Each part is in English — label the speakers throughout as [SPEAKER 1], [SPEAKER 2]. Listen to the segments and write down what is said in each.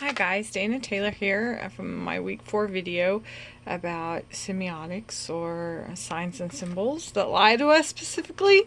[SPEAKER 1] Hi guys, Dana Taylor here from my week 4 video about semiotics or signs and symbols that lie to us specifically.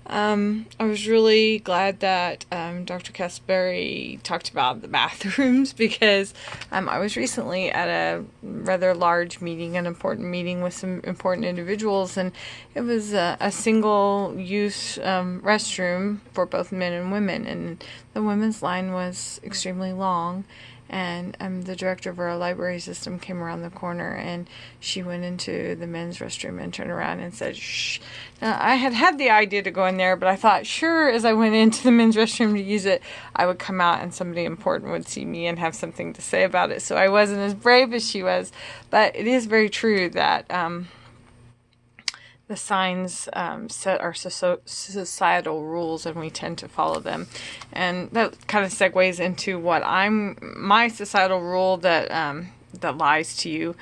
[SPEAKER 1] I was really glad that Dr. Caspary talked about the bathrooms because I was recently at a rather large meeting, an important meeting with some important individuals, and it was a single-use restroom for both men and women, and the women's line was extremely long. And the director of our library system came around the corner and she went into the men's restroom and turned around and said, "Shh." Now, I had the idea to go in there, but I thought, sure, as I went into the men's restroom to use it, I would come out and somebody important would see me and have something to say about it. So I wasn't as brave as she was. But it is very true that the signs set our societal rules and we tend to follow them. And that kind of segues into what my societal rule that lies to you.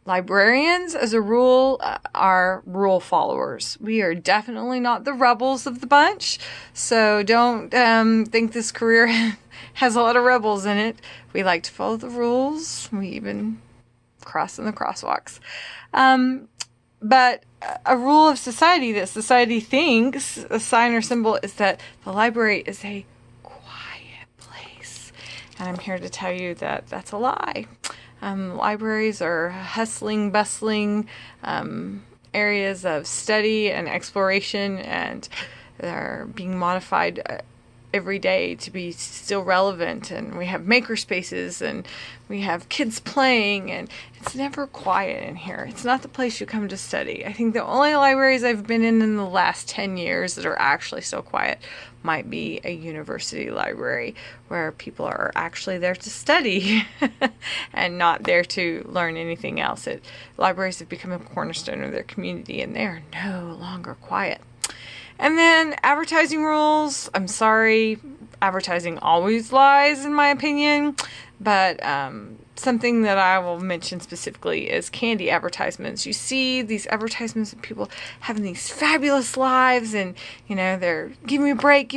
[SPEAKER 1] Librarians, as a rule, are rule followers. We are definitely not the rebels of the bunch, so don't think this career has a lot of rebels in it. We like to follow the rules. We even cross in the crosswalks. But a rule of society that society thinks a sign or symbol is that the library is a quiet place. And I'm here to tell you that that's a lie. Libraries are hustling, bustling areas of study and exploration, and they're being modified every day to be still relevant. And we have maker spaces and we have kids playing, and it's never quiet in here. It's not the place you come to study. I think the only libraries I've been in the last 10 years that are actually so quiet might be a university library where people are actually there to study and not there to learn anything else. Libraries have become a cornerstone of their community and they are no longer quiet. And then advertising rules. I'm sorry, advertising always lies in my opinion, but something that I will mention specifically is candy advertisements. You see these advertisements of people having these fabulous lives and, they're, give me a break,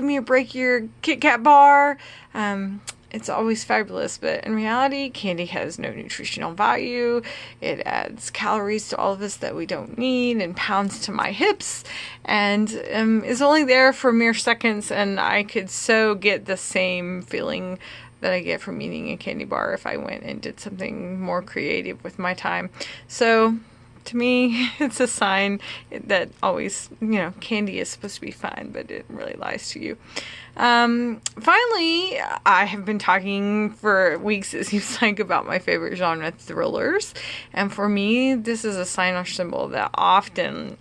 [SPEAKER 1] your Kit Kat bar. It's always fabulous, but in reality, candy has no nutritional value. It adds calories to all of us that we don't need and pounds to my hips, and is only there for mere seconds, and I could so get the same feeling that I get from eating a candy bar if I went and did something more creative with my time. So to me, it's a sign that always, candy is supposed to be fun, but it really lies to you. Finally, I have been talking for weeks, it seems like, about my favorite genre, thrillers. And for me, this is a sign or symbol that often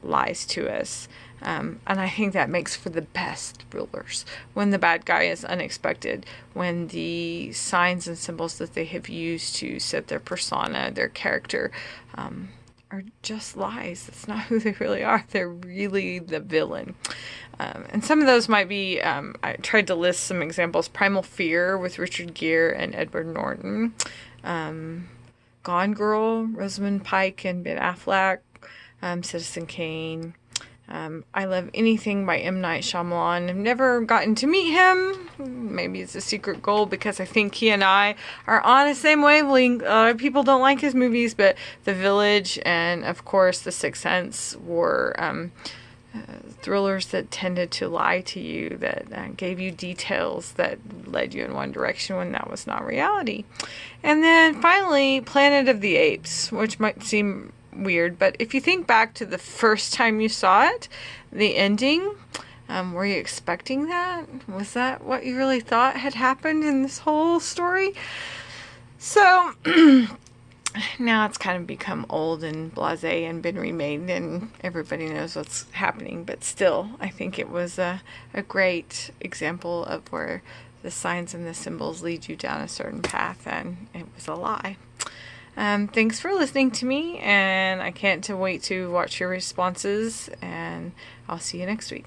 [SPEAKER 1] lies to us. And I think that makes for the best thrillers. When the bad guy is unexpected, when the signs and symbols that they have used to set their persona, their character, are just lies. That's not who they really are. They're really the villain. And some of those might be, I tried to list some examples. Primal Fear with Richard Gere and Edward Norton. Gone Girl, Rosamund Pike and Ben Affleck. Citizen Kane. I love anything by M. Night Shyamalan. I've never gotten to meet him. Maybe it's a secret goal because I think he and I are on the same wavelength. People don't like his movies, but The Village and, of course, The Sixth Sense were thrillers that tended to lie to you, that gave you details that led you in one direction when that was not reality. And then finally, Planet of the Apes, which might seem weird, but if you think back to the first time you saw it, the ending, were you expecting that? Was that what you really thought had happened in this whole story? So now it's kind of become old and blasé and been remade and everybody knows what's happening, but still I think it was a great example of where the signs and the symbols lead you down a certain path and it was a lie. Thanks for listening to me, and I can't wait to watch your responses, and I'll see you next week.